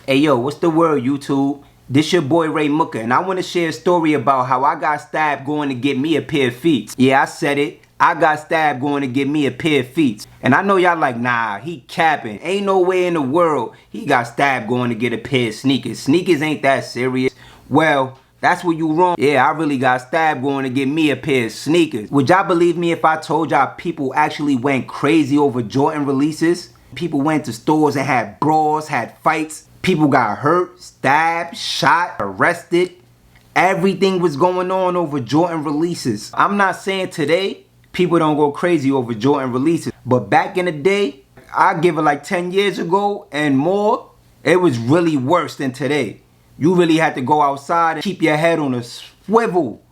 Hey yo, what's the word, YouTube? This your boy Ray Mooka, and I want to share a story about how I got stabbed going to get me a pair of feet. Yeah, I said it. I got stabbed going to get me a pair of feet. And I know y'all like, nah, he capping. Ain't no way in the world he got stabbed going to get a pair of sneakers. Sneakers ain't that serious. Well, that's where you wrong. Yeah, I really got stabbed going to get me a pair of sneakers. Would y'all believe me if I told y'all people actually went crazy over Jordan releases? People went to stores and had brawls, had fights. People got hurt, stabbed, shot, arrested. Everything was going on over Jordan releases. I'm not saying today people don't go crazy over Jordan releases, but back in the day, I give it like 10 years ago and more, it was really worse than today. You really had to go outside and keep your head on a swivel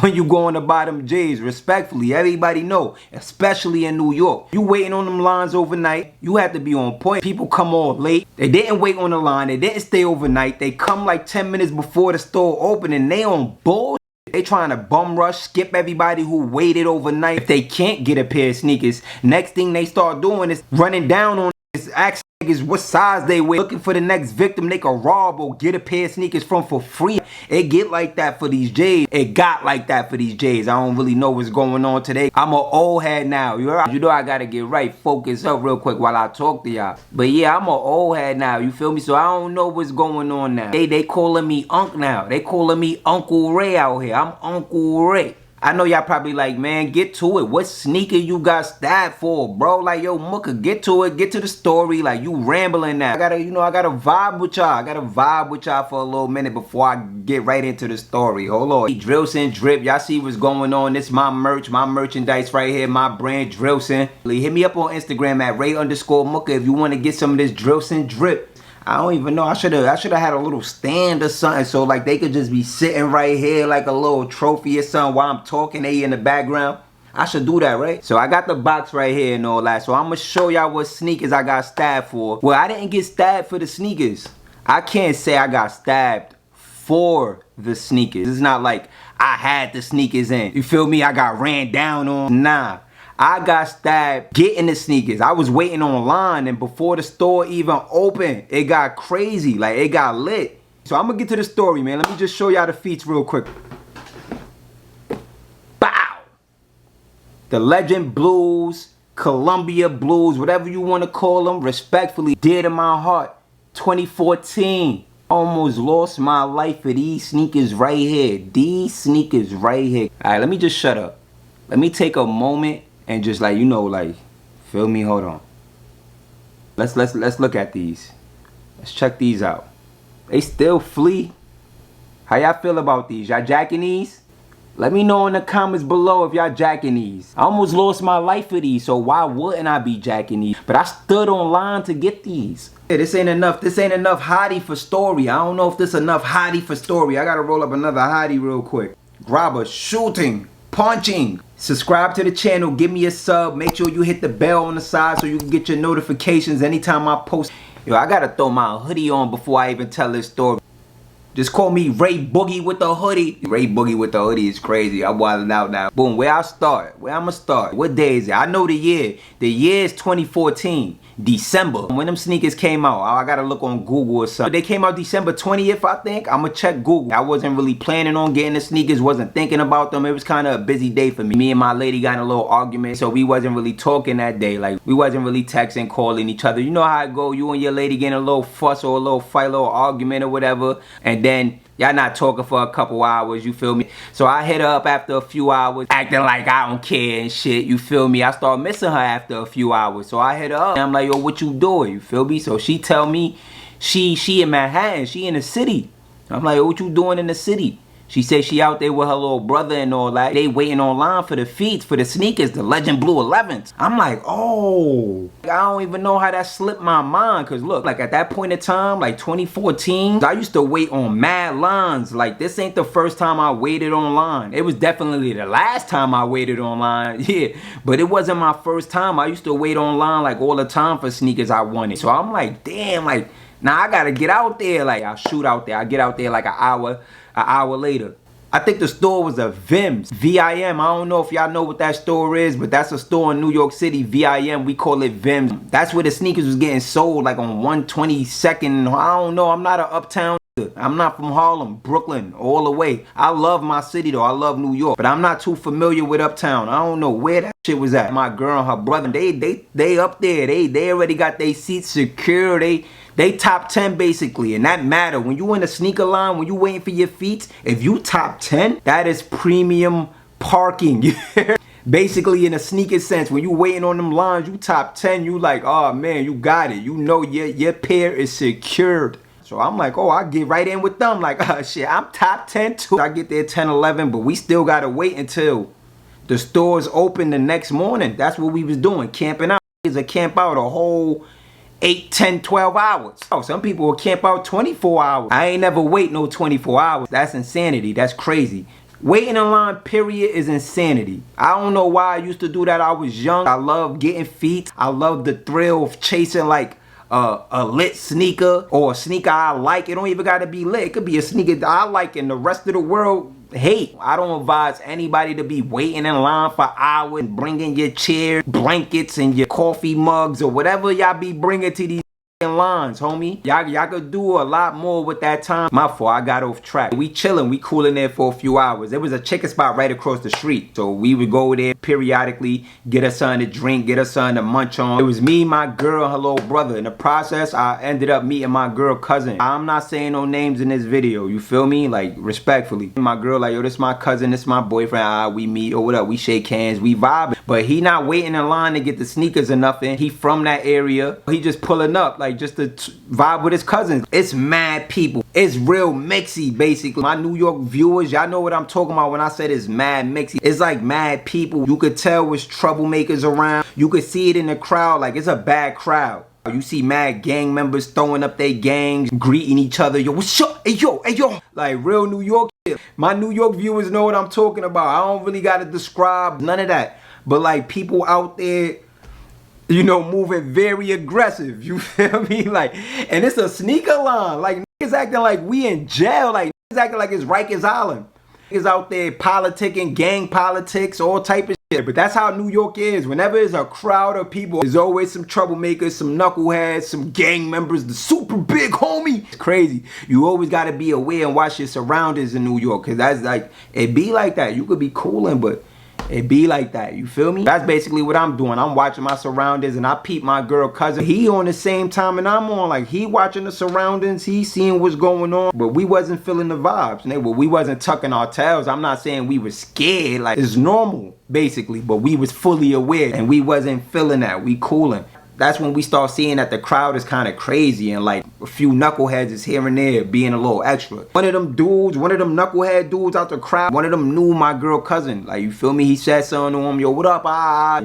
when you going to buy them J's, respectfully. Everybody know, especially in New York. You waiting on them lines overnight, you have to be on point. People come all late. They didn't wait on the line, they didn't stay overnight. They come like 10 minutes before the store open and they on bullshit. They trying to bum rush, skip everybody who waited overnight. If they can't get a pair of sneakers, next thing they start doing is running down on this, asking niggas what size they wear, looking for the next victim they can rob or get a pair of sneakers from for free. It get like that for these J's. It got like that for these J's. I don't really know what's going on today. I'm an old head now. You know I gotta get right. Focus up real quick while I talk to y'all. But yeah, I'm an old head now. You feel me? So I don't know what's going on now. They calling me Unc now. They calling me Uncle Ray out here. I'm Uncle Ray. I know y'all probably like, man, get to it. What sneaker you got stabbed for, bro? Like, yo, Mooka, get to it. Get to the story. Like, you rambling now. I gotta vibe with y'all. I gotta vibe with y'all for a little minute before I get right into the story. Hold on. Drillson Drip. Y'all see what's going on. This my merch, my merchandise right here. My brand, Drillson. Hit me up on Instagram at Ray_Mooka if you want to get some of this Drillson Drip. I don't even know. I should have had a little stand or something so like they could just be sitting right here like a little trophy or something while I'm talking. They in the background. I should do that, right? So I got the box right here and all that. So I'm gonna show y'all what sneakers I got stabbed for. Well, I didn't get stabbed for the sneakers. I can't say I got stabbed for the sneakers. It's not like I had the sneakers in. You feel me? I got ran down on. Nah. I got stabbed getting the sneakers. I was waiting online and before the store even opened, it got crazy. Like, it got lit. So I'm gonna get to the story, man. Let me just show y'all the feats real quick. Bow! The Legend Blues, Columbia Blues, whatever you want to call them, respectfully, dear to my heart. 2014. Almost lost my life for these sneakers right here. These sneakers right here. Alright, let me just shut up. Let me take a moment and just like, you know, like, feel me? Hold on. Let's look at these. Let's check these out. They still flee. How y'all feel about these? Y'all jacking these? Let me know in the comments below if y'all jacking these. I almost lost my life for these, so why wouldn't I be jacking these? But I stood online to get these. Yeah, this ain't enough. This ain't enough hottie for story. I don't know if this enough hottie for story. I gotta roll up another hottie real quick. Grabber, shooting, punching. Subscribe to the channel, give me a sub, make sure you hit the bell on the side so you can get your notifications anytime I post. Yo, I gotta throw my hoodie on before I even tell this story. Just call me Ray Boogie with the hoodie. Ray Boogie with the hoodie is crazy. I'm wilding out now. Boom, where I start? Where I'ma start? What day is it? I know the year. The year is 2014. December. When them sneakers came out, I gotta look on Google or something. They came out December 20th, I think. I'ma check Google. I wasn't really planning on getting the sneakers, wasn't thinking about them. It was kind of a busy day for me. Me and my lady got in a little argument, so we wasn't really talking that day. Like, we wasn't really texting, calling each other. You know how it go. You and your lady getting a little fuss or a little fight, a little argument or whatever, and then y'all not talking for a couple hours, you feel me? So I hit her up after a few hours, acting like I don't care and shit, you feel me? I start missing her after a few hours. So I hit her up and I'm like, yo, what you doing? You feel me? So she tell me she in Manhattan, she in the city. I'm like, yo, what you doing in the city? She said she out there with her little brother and all that. They waiting online for the feet, for the sneakers, the Legend Blue 11s. I'm like, oh. I don't even know how that slipped my mind. Because look, like at that point in time, like 2014, I used to wait on mad lines. Like this ain't the first time I waited online. It was definitely the last time I waited online. Yeah, but it wasn't my first time. I used to wait online like all the time for sneakers I wanted. So I'm like, damn, like, now I gotta get out there. Like, I'll shoot out there. I get out there like an hour later. I think the store was a Vim's, V-I-M. I don't know if y'all know what that store is, but that's a store in New York City, V-I-M. We call it Vim's. That's where the sneakers was getting sold, like on 122nd. I don't know. I'm not an uptown. I'm not from Harlem, Brooklyn, all the way. I love my city though. I love New York, but I'm not too familiar with uptown. I don't know where that shit was at. My girl and her brother, they up there. They already got their seats secure. They top 10 basically, and that matter. When you in a sneaker line, when you waiting for your feet, if you top 10, that is premium parking. Basically, in a sneaker sense, when you waiting on them lines, you top 10, you like, oh man, you got it. You know your pair is secured. So I'm like, oh, I get right in with them. Like, oh shit, I'm top 10 too. I get there 10, 11, but we still gotta wait until the stores open the next morning. That's what we was doing, camping out. Is a camp out a whole 8, 10, 12 hours. Oh, some people will camp out 24 hours. I ain't never wait no 24 hours. That's insanity. That's crazy. Waiting in line, period, is insanity. I don't know why I used to do that. I was young. I love getting feet. I love the thrill of chasing like a lit sneaker or a sneaker I like. It don't even gotta be lit. It could be a sneaker that I like and the rest of the world hate. I don't advise anybody to be waiting in line for hours and bringing your chairs, blankets, and your coffee mugs or whatever y'all be bringing to these lines, homie. Y'all could do a lot more with that time. My fault, I got off track. We chilling, we cooling there for a few hours. There was a chicken spot right across the street, so we would go there periodically, get us something to drink, get us something to munch on. It was me, my girl, and her little brother. In the process, I ended up meeting my girl cousin. I'm not saying no names in this video, you feel me? Like, respectfully. My girl like, yo, this my cousin, this my boyfriend. We meet, or what up, we shake hands, we vibing. But he not waiting in line to get the sneakers or nothing. He from that area. He just pulling up, like, just to vibe with his cousins. It's mad people. It's real mixy, basically. My New York viewers, y'all know what I'm talking about when I said it's mad mixy. It's like mad people. You could tell it's troublemakers around. You could see it in the crowd. Like, it's a bad crowd. You see mad gang members throwing up their gangs, greeting each other. Yo, what's up? Hey, yo, hey, yo. Like, real New York shit. My New York viewers know what I'm talking about. I don't really got to describe none of that. But, like, people out there, you know, moving very aggressive, you feel me? Like, and it's a sneaker line. Like, niggas acting like we in jail. Like, niggas acting like it's Rikers Island. Niggas out there politicking, gang politics, all type of shit. But that's how New York is. Whenever there's a crowd of people, there's always some troublemakers, some knuckleheads, some gang members, the super big homie. It's crazy. You always got to be aware and watch your surroundings in New York. Because that's like, it be like that. You could be cooling, but it be like that, you feel me? That's basically what I'm doing. I'm watching my surroundings and I peep my girl cousin. He on the same time and I'm on. Like, he watching the surroundings, he seeing what's going on. But we wasn't feeling the vibes. We wasn't tucking our tails. I'm not saying we were scared. Like, it's normal, basically. But we was fully aware and we wasn't feeling that. We cooling. That's when we start seeing that the crowd is kind of crazy and like a few knuckleheads is here and there being a little extra. One of them knucklehead dudes out the crowd, one of them knew my girl cousin. Like, you feel me? He said something to him, yo, what up?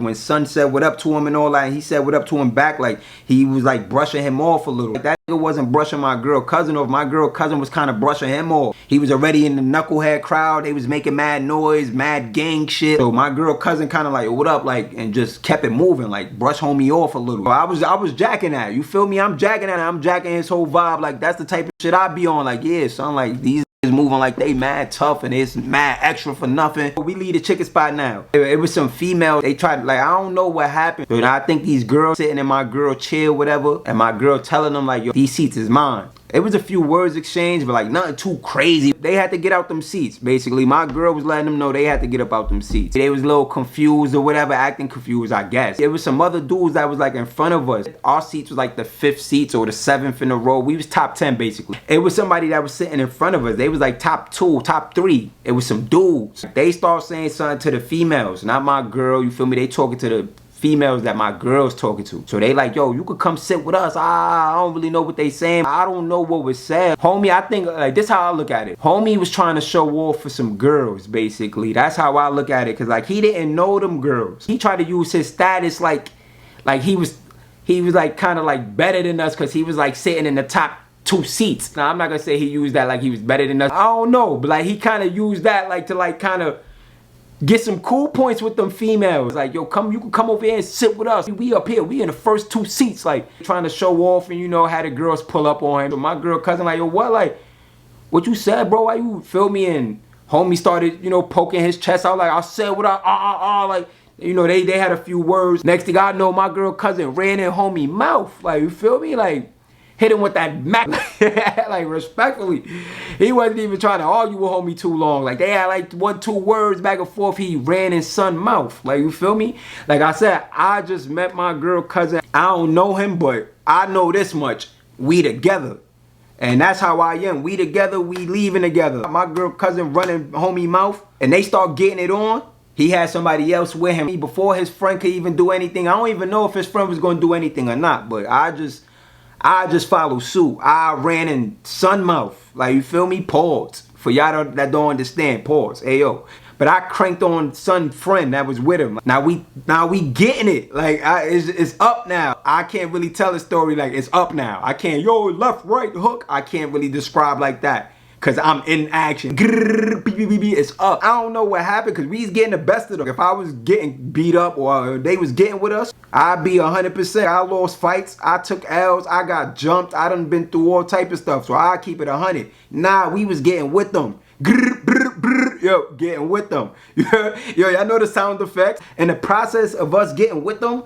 When son said what up to him and all that, and he said what up to him back, like he was like brushing him off a little. Like, that nigga wasn't brushing my girl cousin off. My girl cousin was kind of brushing him off. He was already in the knucklehead crowd. They was making mad noise, mad gang shit. So my girl cousin kind of like, what up? Like, and just kept it moving, like brush homie off a little. I was jacking that, you feel me? I'm jacking that. I'm jacking his whole vibe. Like, that's the type of shit I be on. Like, yeah, son, like these is moving like they mad tough and it's mad extra for nothing. We leave the chicken spot now. It was some females. They tried, like, I don't know what happened. But I think these girls sitting in my girl chair, whatever, and my girl telling them like, yo, these seats is mine. It was a few words exchanged, but like nothing too crazy. They had to get out them seats, basically. My girl was letting them know they had to get up out them seats. They was a little confused or whatever, acting confused, I guess. There was some other dudes that was like in front of us. Our seats was like the 5th seats or the 7th in a row. We was top 10, basically. It was somebody that was sitting in front of us. They was like top 2, top 3. It was some dudes. They start saying something to the females, not my girl, you feel me? They talking to the females that my girl's talking to. So they like, yo, you could come sit with us. I don't really know what they saying. I don't know what was said. Homie, I think, like, this how I look at it. Homie was trying to show off for some girls, basically. That's how I look at it. Cause like, he didn't know them girls. He tried to use his status like he was like kind of like better than us cause he was like sitting in the top 2 seats. Now, I'm not gonna say he used that like he was better than us. I don't know, but like he kind of used that like to like kind of get some cool points with them females. Like, yo, come, you can come over here and sit with us. We up here, we in the first 2 seats, like trying to show off and, you know, had the girls pull up on him. But my girl cousin like, yo, what, like, what you said, bro? Why you, feel me? And Homie started, you know, poking his chest out like I said what I like, you know, they had a few words. Next thing I know, my girl cousin ran in homie mouth. Like, you feel me? Like, hit him with that Mac. Like, respectfully. He wasn't even trying to argue with homie too long. Like, they had like 1-2 words back and forth. He ran in son mouth. Like, you feel me? Like I said, I just met my girl cousin. I don't know him, but I know this much. We together. And that's how I am. We together, we leaving together. My girl cousin running homie mouth, and they start getting it on. He had somebody else with him. Before his friend could even do anything, I don't even know if his friend was gonna do anything or not, but I just followed suit. I ran in son mouth. Like, you feel me? Pause. For y'all that don't understand, pause. Ayo. But I cranked on son friend that was with him. Now we getting it. Like, it's up now. I can't really tell the story like it's up now. I can't, yo, left, right, hook. I can't really describe like that. Cause I'm in action. It's up. I don't know what happened because we was getting the best of them. If I was getting beat up or they was getting with us, I'd be 100%. I lost fights. I took L's. I got jumped. I done been through all type of stuff. So I keep it 100. Nah, we was getting with them. Yo, getting with them. Yo, y'all know the sound effects. In the process of us getting with them,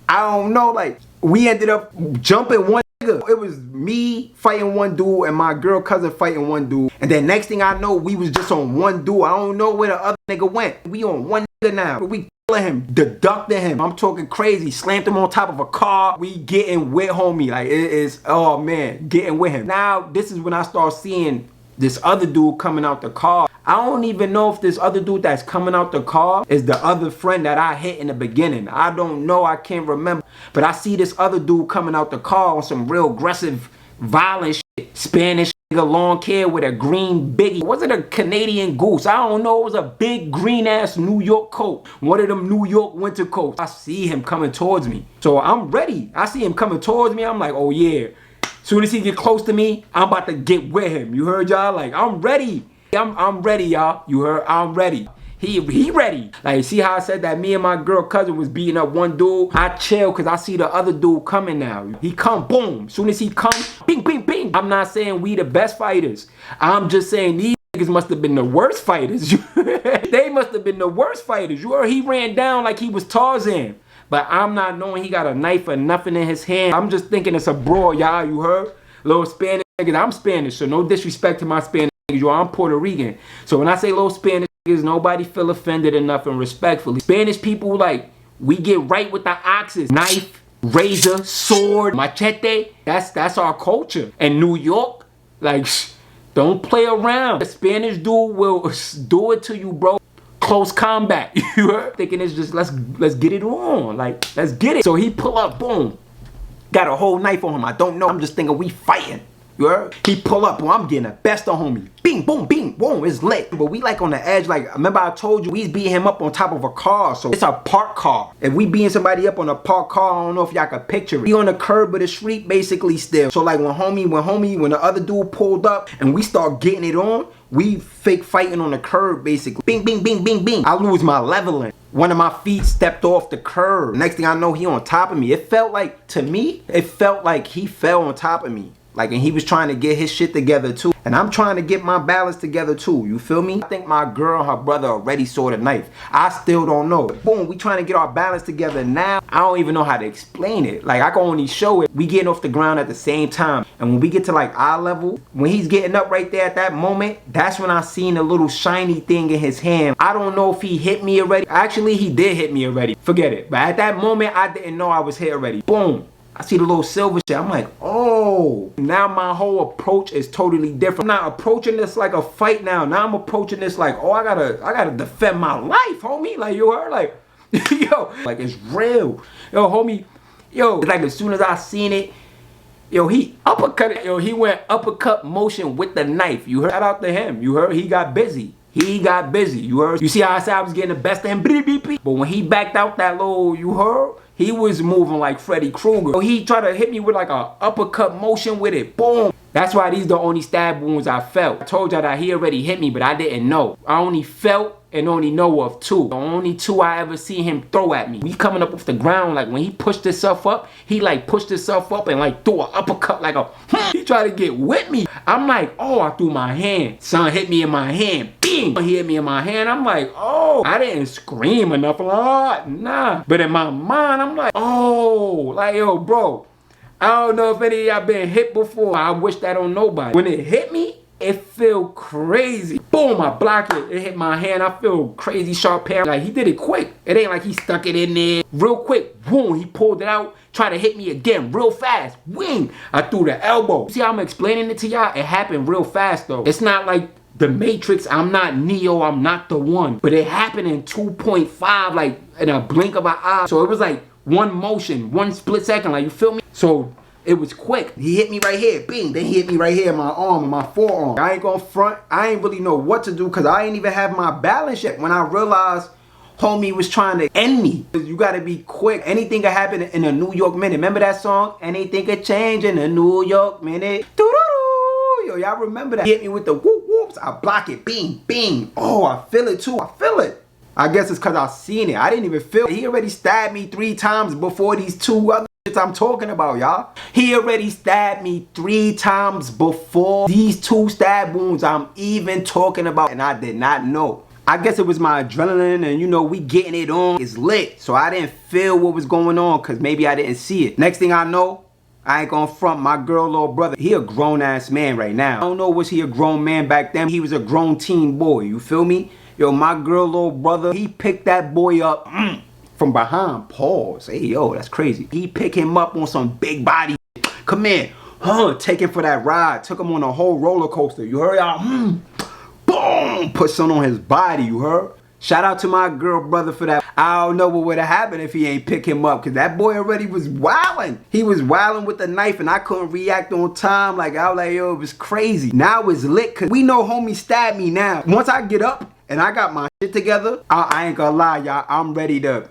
I don't know, like, we ended up jumping one nigga. It was me fighting one dude and my girl cousin fighting one dude. And then next thing I know, we was just on one dude. I don't know where the other nigga went. We on one nigga now. We killing him, deducting him. I'm talking crazy. Slammed him on top of a car. We getting with homie. Like, it is, oh man, getting with him. Now, this is when I start seeing this other dude coming out the car. I don't even know if this other dude that's coming out the car is the other friend that I hit in the beginning. I don't know. I can't remember. But I see this other dude coming out the car on some real aggressive, violent shit. Spanish nigga, long hair with a green biggie. Was it a Canadian goose? I don't know. It was a big green ass New York coat. One of them New York winter coats. I see him coming towards me. So I'm ready. I see him coming towards me. I'm like, oh yeah. Soon as he get close to me, I'm about to get with him. You heard y'all? Like, I'm ready. I'm ready, y'all. You heard? I'm ready. He ready. Like, see how I said that me and my girl cousin was beating up one dude? I chill because I see the other dude coming now. He come, boom. Soon as he come, bing, bing, bing. I'm not saying we the best fighters. I'm just saying these niggas must have been the worst fighters. They must have been the worst fighters. You heard? He ran down like he was Tarzan. But I'm not knowing he got a knife or nothing in his hand. I'm just thinking it's a brawl, y'all. You heard? Little Spanish niggas. I'm Spanish, so no disrespect to my Spanish niggas. Yo, I'm Puerto Rican. So when I say little Spanish niggas, nobody feel offended enough and respectfully. Spanish people, like, we get right with the oxes. Knife, razor, sword, machete. That's our culture. And New York, like, don't play around. The Spanish dude will do it to you, bro. Close combat. You heard? Thinking it's just let's get it on. Like, let's get it. So he pull up, boom. Got a whole knife on him. I don't know. I'm just thinking we fighting. You heard? He pull up, well, I'm getting the best of homie. Bing, boom, bing, boom, it's lit. But we like on the edge, like, remember I told you, we beat him up on top of a car, so it's a parked car. If we beating somebody up on a parked car, I don't know if y'all can picture it. We on the curb of the street, basically still. So like when the other dude pulled up and we start getting it on, we fake fighting on the curb, basically. Bing, bing, bing, bing, bing. I lose my leveling. One of my feet stepped off the curb. Next thing I know, he on top of me. It felt like, to me, it felt like he fell on top of me. Like, and he was trying to get his shit together too. And I'm trying to get my balance together too. You feel me? I think my girl and her brother already saw the knife. I still don't know. Boom, we trying to get our balance together now. I don't even know how to explain it. Like, I can only show it. We getting off the ground at the same time. And when we get to like eye level, when he's getting up right there at that moment, that's when I seen a little shiny thing in his hand. I don't know if he hit me already. Actually, he did hit me already. Forget it. But at that moment, I didn't know I was hit already. Boom. I see the little silver shit. I'm like, oh, now my whole approach is totally different. I'm not approaching this like a fight now. Now I'm approaching this like, oh, I gotta defend my life, homie. Like, you heard? Like, yo, like, it's real. Yo, homie, yo, like as soon as I seen it, yo, he uppercut it. Yo, he went uppercut motion with the knife. You heard? Shout out to him. You heard? He got busy. He got busy. You heard? You see how I said I was getting the best of him? But when he backed out that little, you heard? He was moving like Freddy Krueger. So he tried to hit me with like a uppercut motion with it. Boom. That's why these the only stab wounds I felt. I told y'all that he already hit me, but I didn't know. I only felt and only know of 2. The only 2 I ever seen him throw at me. He coming up off the ground, like when he pushed himself up, he like pushed himself up and like threw an uppercut like a he tried to get with me. I'm like, oh, I threw my hand. Son hit me in my hand. Bing! He hit me in my hand. I'm like, oh, I didn't scream enough. Like, oh, nah. But in my mind, I'm like, oh, like, yo, bro, I don't know if any of y'all been hit before. I wish that on nobody. When it hit me, it feel crazy. Boom, I block it. It hit my hand. I feel crazy sharp pain. Like, he did it quick. It ain't like he stuck it in there. Real quick, boom, he pulled it out. Tried to hit me again real fast. Wing! I threw the elbow. See how I'm explaining it to y'all? It happened real fast, though. It's not like the Matrix. I'm not Neo. I'm not the one. But it happened in 2.5, like, in a blink of an eye. So it was like one motion, one split second. Like, you feel me? So it was quick. He hit me right here, bing. Then he hit me right here in my arm, in my forearm. I ain't gonna front. I ain't really know what to do because I ain't even have my balance yet when I realized homie was trying to end me. You gotta be quick. Anything could happen in a New York minute. Remember that song? Anything could change in a New York minute. Doo-doo-doo. Yo, y'all remember that? He hit me with the whoop whoops. I block it, bing, bing. Oh, I feel it too. I feel it. I guess it's because I seen it. I didn't even feel it. He already stabbed me 3 times before these 2 other I'm talking about, y'all. He already stabbed me 3 times before these 2 stab wounds I'm even talking about, and I did not know. I guess it was my adrenaline and, you know, we getting it on. It's lit. So I didn't feel what was going on because maybe I didn't see it. Next thing I know, I ain't gonna front, my girl little brother. He a grown ass man right now. I don't know, was he a grown man back then? He was a grown teen boy, you feel me? Yo, my girl little brother, he picked that boy up from behind. Pause. Hey, yo, that's crazy. He picked him up on some big body. Come in. Take him for that ride. Took him on a whole roller coaster. You heard, y'all? Boom! Put something on his body, you heard? Shout out to my girl brother for that. I don't know what would have happened if he ain't pick him up, because that boy already was wilding. He was wilding with the knife and I couldn't react on time. Like, I was like, yo, it was crazy. Now it's lit because we know homie stabbed me now. Once I get up and I got my shit together, I ain't gonna lie, y'all. I'm ready to,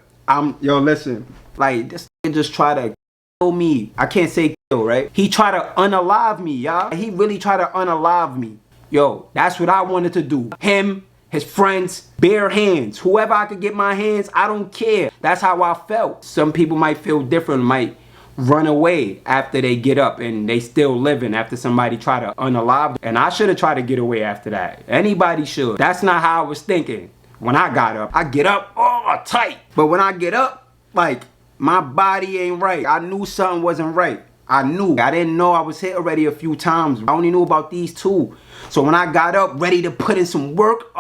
yo, listen. Like, this nigga just try to kill me. I can't say kill, right? He tried to unalive me, y'all. He really tried to unalive me. Yo, that's what I wanted to do. Him, his friends, bare hands. Whoever I could get my hands, I don't care. That's how I felt. Some people might feel different, might run away after they get up and they still living after somebody try to unalive them. And I should have tried to get away after that. Anybody should. That's not how I was thinking when I got up. I get up, oh, tight. But when I get up, like, my body ain't right. I knew something wasn't right. I knew. I didn't know I was hit already a few times. I only knew about these 2. So when I got up, ready to put in some work,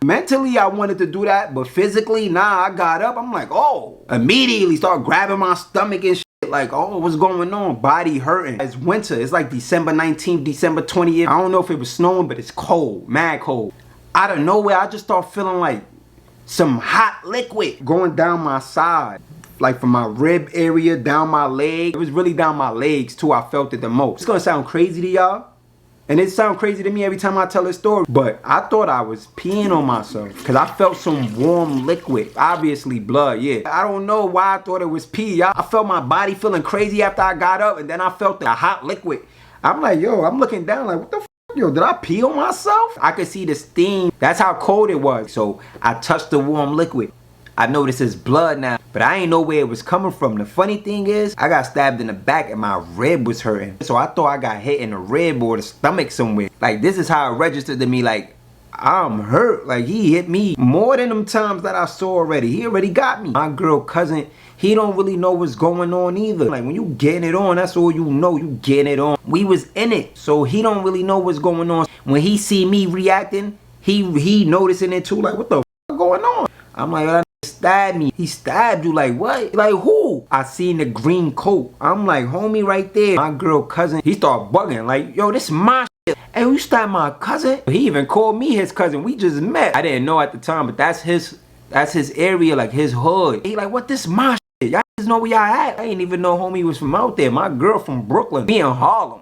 mentally I wanted to do that, but physically, nah, I got up. I'm like, oh, immediately start grabbing my stomach and shit. Like, oh, what's going on? Body hurting. It's winter. It's like December 19th, December 20th. I don't know if it was snowing, but it's cold, mad cold. Out of nowhere, I just start feeling like some hot liquid going down my side. Like from my rib area, down my leg. It was really down my legs too. I felt it the most. It's gonna sound crazy to y'all. And it sounds crazy to me every time I tell this story. But I thought I was peeing on myself. Because I felt some warm liquid. Obviously blood, yeah. I don't know why I thought it was pee, y'all. I felt my body feeling crazy after I got up. And then I felt the hot liquid. I'm like, yo, I'm looking down like, what the f? Yo, did I pee on myself? I could see the steam. That's how cold it was. So I touched the warm liquid. I noticed it's blood now, but I ain't know where it was coming from. The funny thing is, I got stabbed in the back and my rib was hurting. So I thought I got hit in the rib or the stomach somewhere. Like, this is how it registered to me, like, I'm hurt. Like, he hit me more than them times that I saw already. He already got me. My girl cousin, he don't really know what's going on either. Like, when you getting it on, that's all you know. You getting it on. We was in it, so he don't really know what's going on. When he see me reacting, he noticing it too. Like, what the f going on? I'm like, that stabbed me. He stabbed you, like what? Like who? I seen the green coat. I'm like, homie right there. My girl cousin, he started bugging like, yo, this is my shit. Hey, you stabbed my cousin? He even called me his cousin. We just met. I didn't know at the time, but that's his area, like his hood. He like, what, this my shit? Y'all just know where y'all at. I didn't even know homie was from out there. My girl from Brooklyn. Me in Harlem.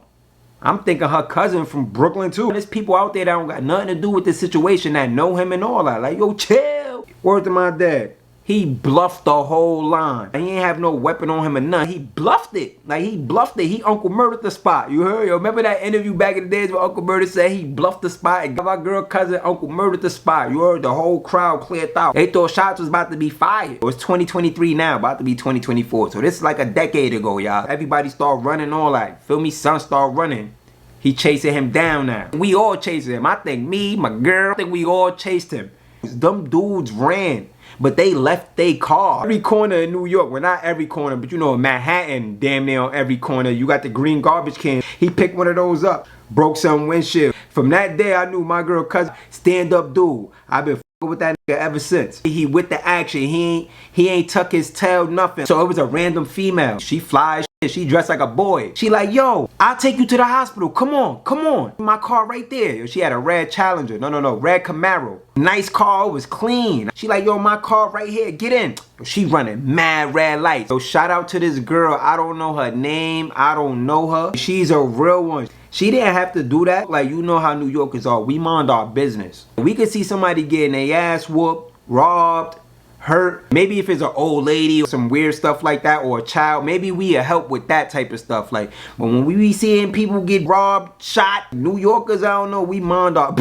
I'm thinking her cousin from Brooklyn too. There's people out there that don't got nothing to do with this situation that know him and all that. Like, yo, chill. Word to my dad. He bluffed the whole line. He ain't have no weapon on him or nothing. He bluffed it. Like, he bluffed it. He Uncle Murdered the spot. You heard? Yo, remember that interview back in the days where Uncle Murder said he bluffed the spot and my girl cousin Uncle Murdered the spot. You heard? The whole crowd cleared out. They thought shots was about to be fired. It's 2023 now, about to be 2024. So this is like a decade ago, y'all. Everybody start running all that. Feel me? Son start running. He chasing him down now. We all chasing him. I think me, my girl, I think we all chased him. Them dudes ran, but they left their car. Every corner in New York, well, not every corner, but you know, in Manhattan, damn near on every corner, you got the green garbage can. He picked one of those up, broke some windshield. From that day, I knew my girl cousin, stand up dude. I've been with that nigga ever since. He with the action. He ain't tuck his tail, nothing. So it was a random female. She flies. She dressed like a boy. She like, yo, I'll take you to the hospital. Come on, come on. My car right there. She had a red Challenger. No, red Camaro. Nice car, it was clean. She like, yo, my car right here. Get in. She running mad red lights. So shout out to this girl. I don't know her name. I don't know her. She's a real one. She didn't have to do that. Like, you know how New Yorkers are. We mind our business. We could see somebody getting their ass whooped, robbed, hurt. Maybe if it's an old lady or some weird stuff like that, or a child, maybe we'll help with that type of stuff. Like, but when we be seeing people get robbed, shot, New Yorkers, I don't know, we mind our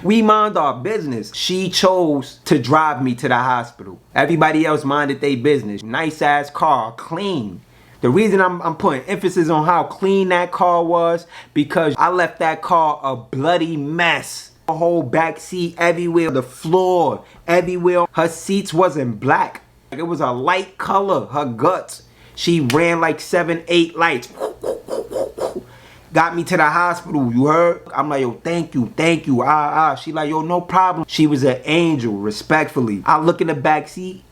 we mind our business. She chose to drive me to the hospital. Everybody else minded their business. Nice ass car, clean. The reason I'm putting emphasis on how clean that car was, because I left that car a bloody mess. The whole back seat everywhere, the floor everywhere. Her seats wasn't black. It was a light color, her guts. She ran like 7, 8 lights. Got me to the hospital, you heard? I'm like, yo, thank you. She like, yo, no problem. She was an angel, respectfully. I look in the back seat.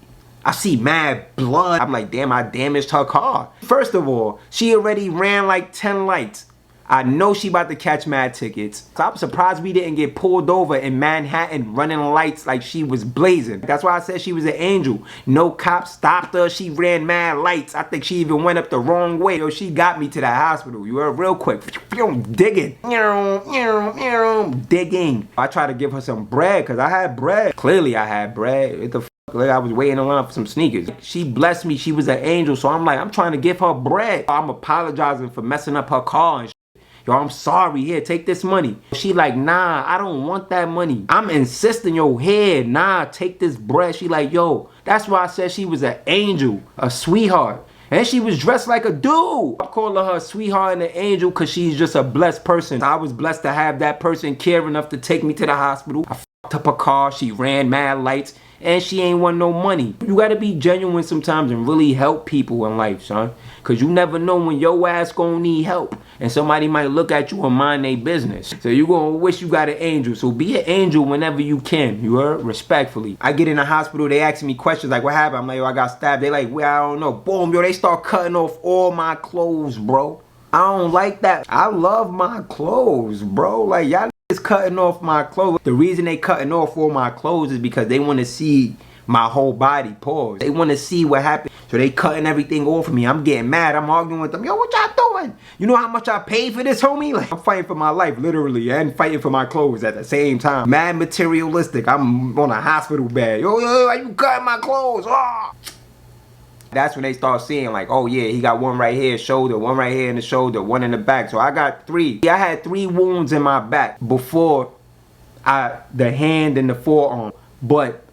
I see mad blood. I'm like, damn, I damaged her car. First of all, she already ran like 10 lights. I know she about to catch mad tickets. So I'm surprised we didn't get pulled over in Manhattan running lights like she was blazing. That's why I said she was an angel. No cops stopped her. She ran mad lights. I think she even went up the wrong way. Yo, she got me to the hospital. You heard? Real quick. Digging. Digging. I tried to give her some bread because I had bread. Clearly I had bread. What the f? Like, I was waiting in line for some sneakers. She blessed me. She was an angel. So I'm like, I'm trying to give her bread. I'm apologizing for messing up her car and shit. Yo, I'm sorry. Here, take this money. She like, nah, I don't want that money. I'm insisting, yo, here, nah, take this bread. She like, yo, that's why I said she was an angel, a sweetheart. And she was dressed like a dude. I call her a sweetheart and an angel because she's just a blessed person. I was blessed to have that person care enough to take me to the hospital. I fucked up her car. She ran mad lights. And she ain't want no money. You gotta be genuine sometimes and really help people in life, son. Cause you never know when your ass gonna need help. And somebody might look at you and mind their business. So you gonna wish you got an angel. So be an angel whenever you can. You heard? Respectfully. I get in the hospital, they asking me questions like, what happened? I'm like, yo, I got stabbed. They like, well, I don't know. Boom, yo, they start cutting off all my clothes, bro. I don't like that. I love my clothes, bro. Like, y'all is cutting off my clothes. The reason they cutting off all my clothes is because they want to see my whole body. Pause. They want to see what happened. So they cutting everything off of me. I'm getting mad. I'm arguing with them. Yo, what y'all doing? You know how much I paid for this, homie? Like, I'm fighting for my life, literally, and fighting for my clothes at the same time. Mad materialistic. I'm on a hospital bed. Yo, why you cutting my clothes? Oh. That's when they start seeing like, oh yeah, he got one right here, shoulder, one right here in the shoulder, one in the back. So I got 3. I had 3 wounds in my back before the hand and the forearm. But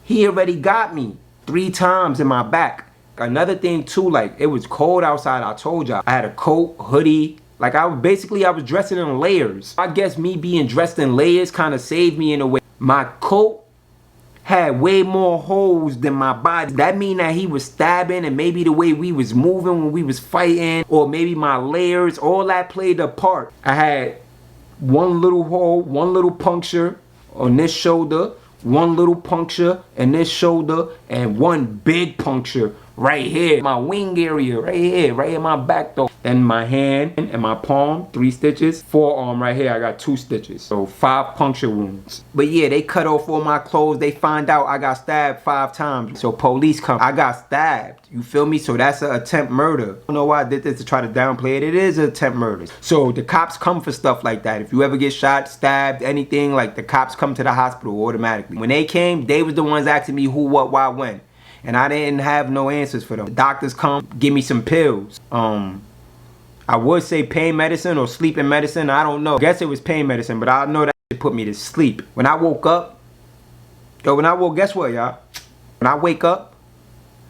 he already got me 3 times in my back. Another thing too, like, it was cold outside. I told y'all. I had a coat, hoodie. Like, I was dressing in layers. I guess me being dressed in layers kind of saved me in a way. My coat had way more holes than my body. That mean that he was stabbing, and maybe the way we was moving when we was fighting, or maybe my layers, all that played a part. I had 1 little hole, 1 little puncture on this shoulder, 1 little puncture in this shoulder, and 1 big puncture right here. My wing area, right here, right in my back though. Then my hand and my palm, 3 stitches. Forearm right here, I got 2 stitches. So 5 puncture wounds. But yeah, they cut off all my clothes. They find out I got stabbed 5 times. So police come. I got stabbed. You feel me? So that's an attempt murder. I don't know why I did this to try to downplay it. It is an attempt murder. So the cops come for stuff like that. If you ever get shot, stabbed, anything, like, the cops come to the hospital automatically. When they came, they was the ones asking me who, what, why, went. And I didn't have no answers for them. The doctors come, give me some pills. I would say pain medicine or sleeping medicine. I don't know. I guess it was pain medicine, but I know that it put me to sleep. When I woke up, guess what, y'all? When I wake up,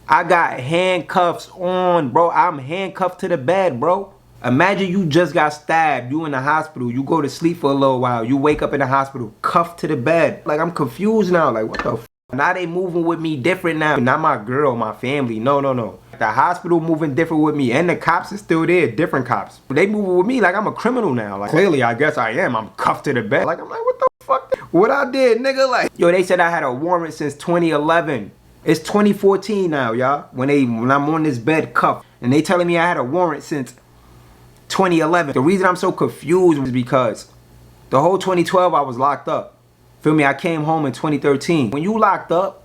I got handcuffs on, bro. I'm handcuffed to the bed, bro. Imagine you just got stabbed. You in the hospital. You go to sleep for a little while. You wake up in the hospital, cuffed to the bed. Like, I'm confused now. Like, what the f? Now they moving with me different now. Not my girl, my family. No. The hospital moving different with me. And the cops are still there. Different cops. They moving with me like I'm a criminal now. Like, clearly, I guess I am. I'm cuffed to the bed. Like, I'm like, what the fuck? What I did, nigga? Like, yo, they said I had a warrant since 2011. It's 2014 now, y'all. When I'm on this bed cuffed. And they telling me I had a warrant since 2011. The reason I'm so confused is because the whole 2012 I was locked up. Feel me? I came home in 2013. When you locked up,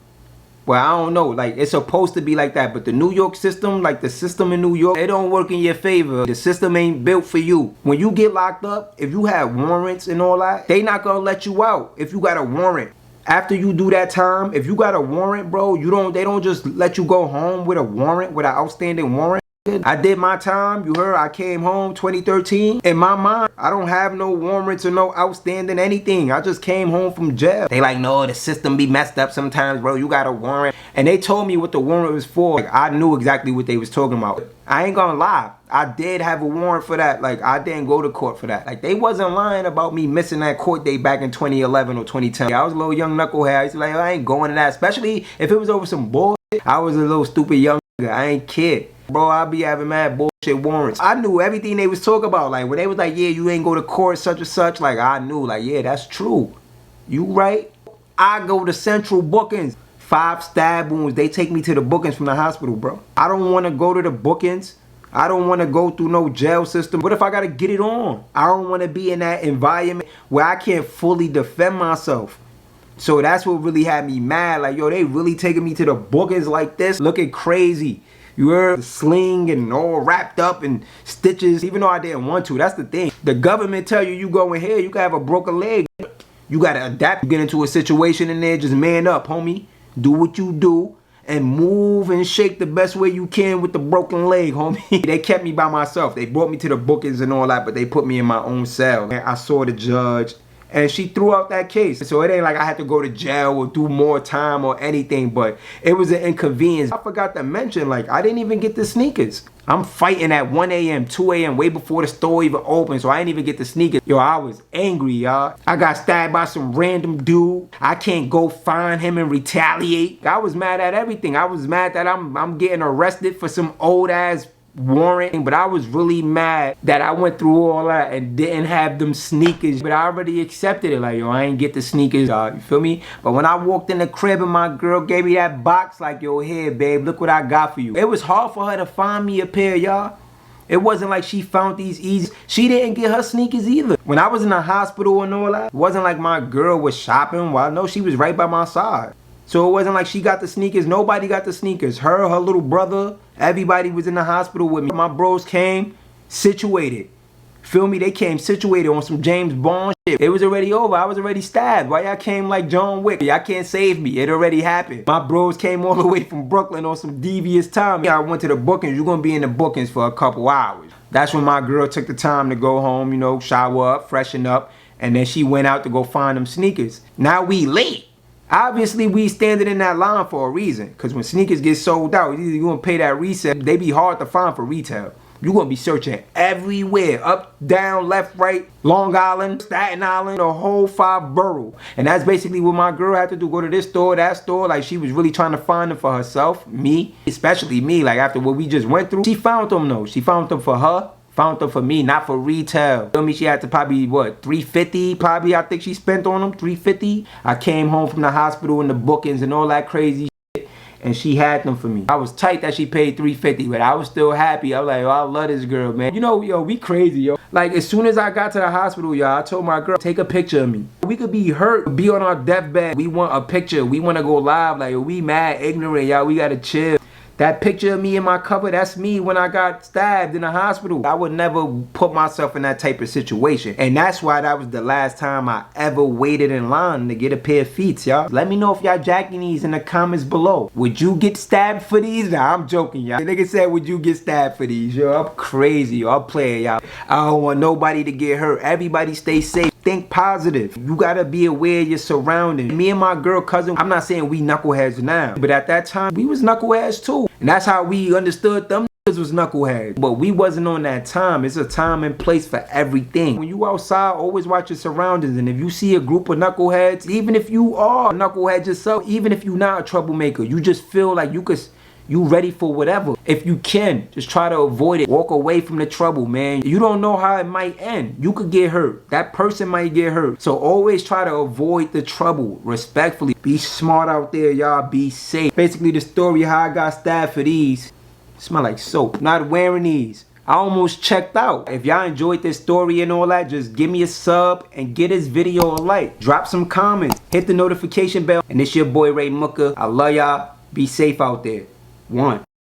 well, I don't know, like, it's supposed to be like that, but the New York system, like the system in New York, it don't work in your favor. The system ain't built for you. When you get locked up, if you have warrants and all that, they not gonna let you out if you got a warrant. After you do that time, if you got a warrant, bro, they don't just let you go home with a warrant, with an outstanding warrant. I did my time, you heard, I came home 2013. In my mind, I don't have no warrants or no outstanding anything. I just came home from jail. They like, no, the system be messed up sometimes, bro. You got a warrant. And they told me what the warrant was for. Like, I knew exactly what they was talking about. I ain't gonna lie. I did have a warrant for that. Like, I didn't go to court for that. Like, they wasn't lying about me missing that court date back in 2011 or 2010. I was a little young knucklehead. I used to be like, I ain't going to that. Especially if it was over some bullshit. I was a little stupid young nigga. I ain't kid. Bro, I be having mad bullshit warrants. I knew everything they was talking about. Like, when they was like, yeah, you ain't go to court, such and such. Like, I knew, like, yeah, that's true. You right? I go to central bookings. 5 stab wounds. They take me to the bookings from the hospital, bro. I don't want to go to the bookings. I don't want to go through no jail system. What if I got to get it on? I don't want to be in that environment where I can't fully defend myself. So that's what really had me mad. Like, yo, they really taking me to the bookings like this, looking crazy. You heard? Sling and all wrapped up in stitches, even though I didn't want to. That's the thing. The government tell you go in here, you can have a broken leg. You got to adapt. You get into a situation in there, just man up, homie. Do what you do and move and shake the best way you can with the broken leg, homie. They kept me by myself. They brought me to the bookings and all that, but they put me in my own cell. And I saw the judge. And she threw out that case. So it ain't like I had to go to jail or do more time or anything, but it was an inconvenience. I forgot to mention, like, I didn't even get the sneakers. I'm fighting at 1 a.m., 2 a.m., way before the store even opened, so I didn't even get the sneakers. Yo, I was angry, y'all. I got stabbed by some random dude. I can't go find him and retaliate. I was mad at everything. I was mad that I'm getting arrested for some old-ass warrant, but I was really mad that I went through all that and didn't have them sneakers. But I already accepted it. Like, yo, I ain't get the sneakers, you feel me? But when I walked in the crib and my girl gave me that box, like, yo, here, babe, look what I got for you. It was hard for her to find me a pair, y'all. It wasn't like she found these easy. She didn't get her sneakers either. When I was in the hospital and all that, it wasn't like my girl was shopping. Well, no, she was right by my side. So it wasn't like she got the sneakers. Nobody got the sneakers. Her little brother, everybody was in the hospital with me. My bros came situated. Feel me? They came situated on some James Bond shit. It was already over. I was already stabbed. Why y'all came like John Wick? Y'all can't save me. It already happened. My bros came all the way from Brooklyn on some devious time. I went to the bookings. You're going to be in the bookings for a couple hours. That's when my girl took the time to go home, you know, shower up, freshen up. And then she went out to go find them sneakers. Now we late. Obviously, we standing in that line for a reason. Because when sneakers get sold out, either you're going to pay that resale. They be hard to find for retail. You're going to be searching everywhere. Up, down, left, right, Long Island, Staten Island, the whole 5 borough. And that's basically what my girl had to do. Go to this store, that store. Like, she was really trying to find them for herself. Me, especially me. Like, after what we just went through. She found them, though. She found them for her. Found them for me, not for retail. Feel me? She had to probably, what, $350 probably, I think she spent on them, $350. I came home from the hospital and the bookings and all that crazy shit, and she had them for me. I was tight that she paid $350, but I was still happy. I was like, oh, I love this girl, man. You know, yo, we crazy, yo. Like, as soon as I got to the hospital, y'all, I told my girl, take a picture of me. We could be hurt, be on our deathbed. We want a picture. We want to go live. Like, we mad ignorant, y'all. We got to chill. That picture of me in my cover, that's me when I got stabbed in the hospital. I would never put myself in that type of situation. And that's why that was the last time I ever waited in line to get a pair of feet, y'all. Let me know if y'all jacking these in the comments below. Would you get stabbed for these? Nah, I'm joking, y'all. The nigga said, would you get stabbed for these? Yo, I'm crazy, yo. I'm playing, y'all. I don't want nobody to get hurt. Everybody stay safe. Think positive. You gotta be aware of your surroundings. Me and my girl cousin, I'm not saying we knuckleheads now, but at that time, we was knuckleheads too. And that's how we understood them niggas was knuckleheads. But we wasn't on that time. It's a time and place for everything. When you outside, always watch your surroundings. And if you see a group of knuckleheads, even if you are a knucklehead yourself, even if you're not a troublemaker, you just feel like you ready for whatever. If you can, just try to avoid it. Walk away from the trouble, man. You don't know how it might end. You could get hurt. That person might get hurt. So always try to avoid the trouble respectfully. Be smart out there, y'all. Be safe. Basically, the story how I got stabbed for these. Smell like soap. Not wearing these. I almost checked out. If y'all enjoyed this story and all that, just give me a sub and get this video a like. Drop some comments. Hit the notification bell. And it's your boy Ray Mooka. I love y'all. Be safe out there. 1.